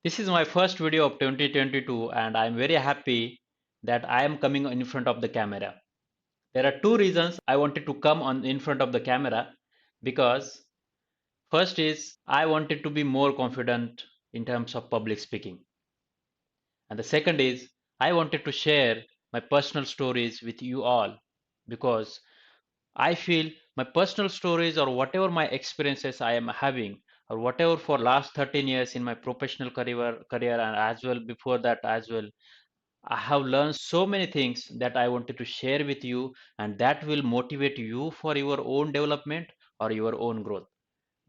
This is my first video of 2022 and I am very happy that I am coming in front of the camera. There are two reasons I wanted to come on in front of the camera because first is I wanted to be more confident in terms of public speaking. And the second is I wanted to share my personal stories with you all because I feel my personal stories or whatever my experiences I am having or whatever for last 13 years in my professional career and as well before that as well, I have learned so many things that I wanted to share with you and that will motivate you for your own development or your own growth.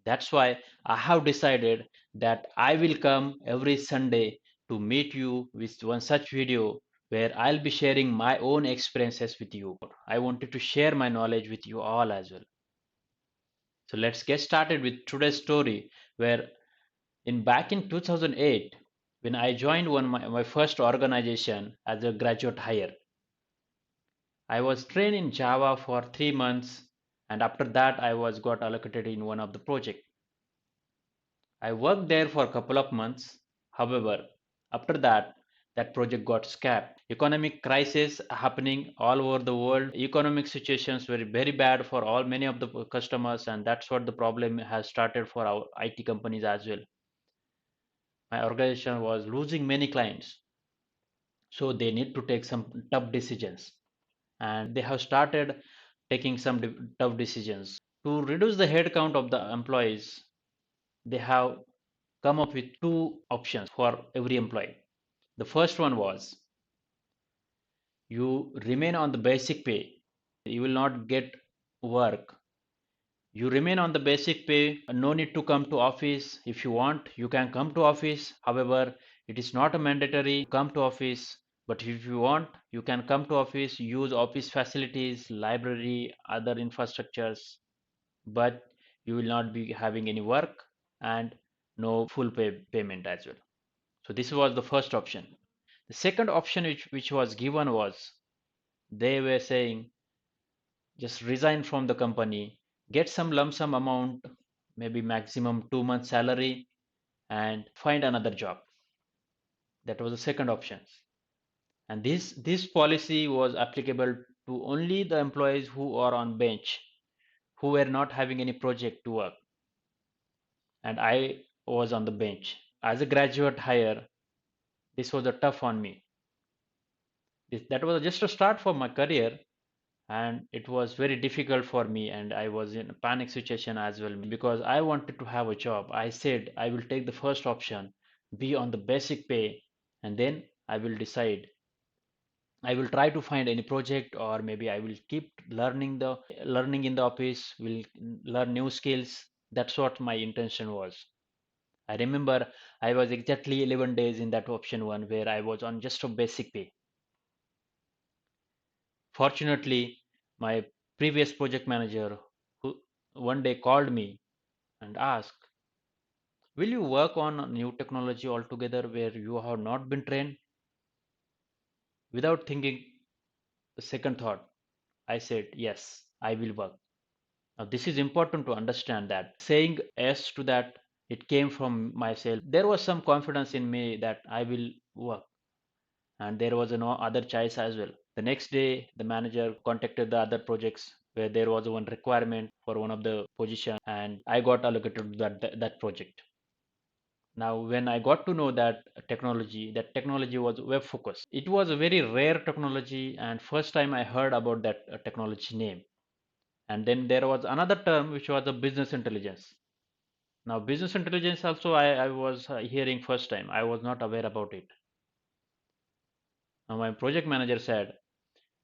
That's why I have decided that I will come every Sunday to meet you with one such video where I'll be sharing my own experiences with you. I wanted to share my knowledge with you all as well. So let's get started with today's story where in back in 2008 when I joined my first organization as a graduate hire. I was trained in Java for 3 months and after that I was got allocated in one of the project. I worked there for a couple of months. However, after that, that project got scrapped. Economic crisis happening all over the world. Economic situations were very bad for all many of the customers, and that's what the problem has started for our IT companies as well. My organization was losing many clients, so they need to take some tough decisions, and they have started taking some tough decisions to reduce the headcount of the employees. They have come up with two options for every employee. The first one was you remain on the basic pay, you will not get work. You remain on the basic pay, no need to come to office. If you want, you can come to office. However, it is not a mandatory come to office. But if you want, you can come to office, use office facilities, library, other infrastructures, but you will not be having any work and no full payment as well. So this was the first option. The second option which was given was they were saying just resign from the company, get some lump sum amount, maybe maximum 2 months salary, and find another job. That was the second option. And this policy was applicable to only the employees who are on bench, who were not having any project to work. And I was on the bench. As a graduate hire, this was a tough on me. That was just a start for my career, and it was very difficult for me and I was in a panic situation as well because I wanted to have a job. I said I will take the first option, be on the basic pay, and then I will decide. I will try to find any project or maybe I will keep learning in the office, will learn new skills. That's what my intention was. I remember I was exactly 11 days in that option one where I was on just a basic pay. Fortunately, my previous project manager who one day called me and asked, will you work on new technology altogether where you have not been trained? Without thinking a second thought, I said, yes, I will work. Now, this is important to understand that saying yes to that, it came from myself. There was some confidence in me that I will work, and there was no other choice as well. The next day, the manager contacted the other projects where there was one requirement for one of the position, and I got allocated to that project. Now, when I got to know that technology was web focused. It was a very rare technology, and first time I heard about that technology name. And then there was another term which was a business intelligence. Now, business intelligence also I was hearing first time. I was not aware about it. Now, my project manager said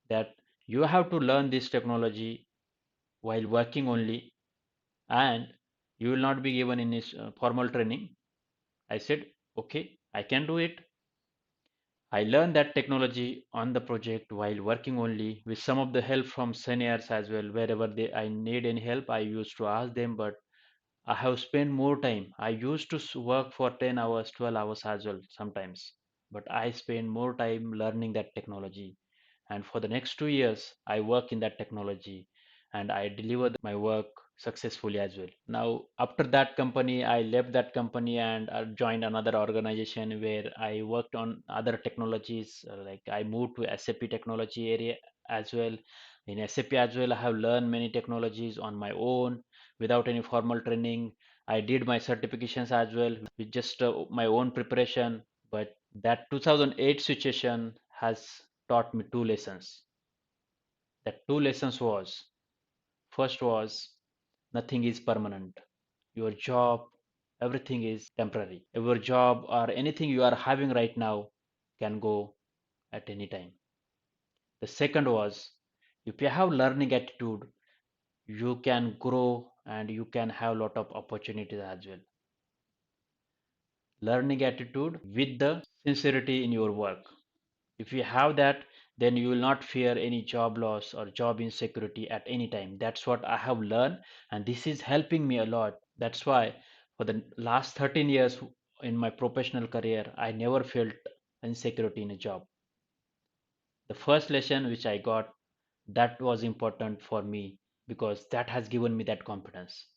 that you have to learn this technology while working only and you will not be given any formal training. I said, okay, I can do it. I learned that technology on the project while working only with some of the help from seniors as well. Wherever I need any help, I used to ask them, but I have spent more time. I used to work for 10 hours, 12 hours as well sometimes, but I spend more time learning that technology. And for the next 2 years, I work in that technology and I deliver my work successfully as well. Now, after that company, I left that company and joined another organization where I worked on other technologies. Like I moved to SAP technology area as well. In SAP as well, I have learned many technologies on my own without any formal training. I did my certifications as well with just my own preparation. But that 2008 situation has taught me two lessons. That two lessons was first was nothing is permanent. Your job, everything is temporary. Your job or anything you are having right now can go at any time. The second was if you have learning attitude, you can grow and you can have lot of opportunities as well. Learning attitude with the sincerity in your work. If you have that, then you will not fear any job loss or job insecurity at any time. That's what I have learned, and this is helping me a lot. That's why for the last 13 years in my professional career, I never felt insecurity in a job. The first lesson which I got, that was important for me because that has given me that confidence.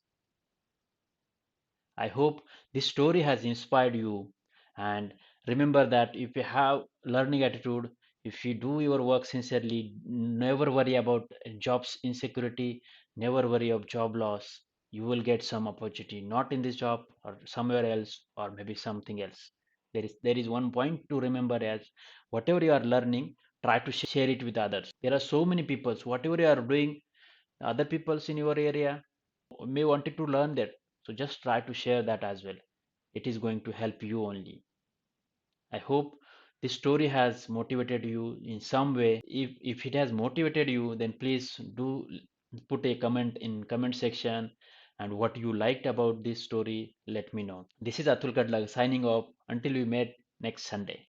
I hope this story has inspired you. And remember that if you have learning attitude, if you do your work sincerely, never worry about jobs insecurity, never worry of job loss. You will get some opportunity, not in this job or somewhere else or maybe something else. There is one point to remember as whatever you are learning, try to share it with others. There are so many people. Whatever you are doing, other peoples in your area may wanted to learn that, so just try to share that as well. It is going to help you only. I hope this story has motivated you in some way. If it has motivated you, then please do put a comment in comment section, and what you liked about this story, let me know. This is Atul Kadlag signing off until we meet next Sunday.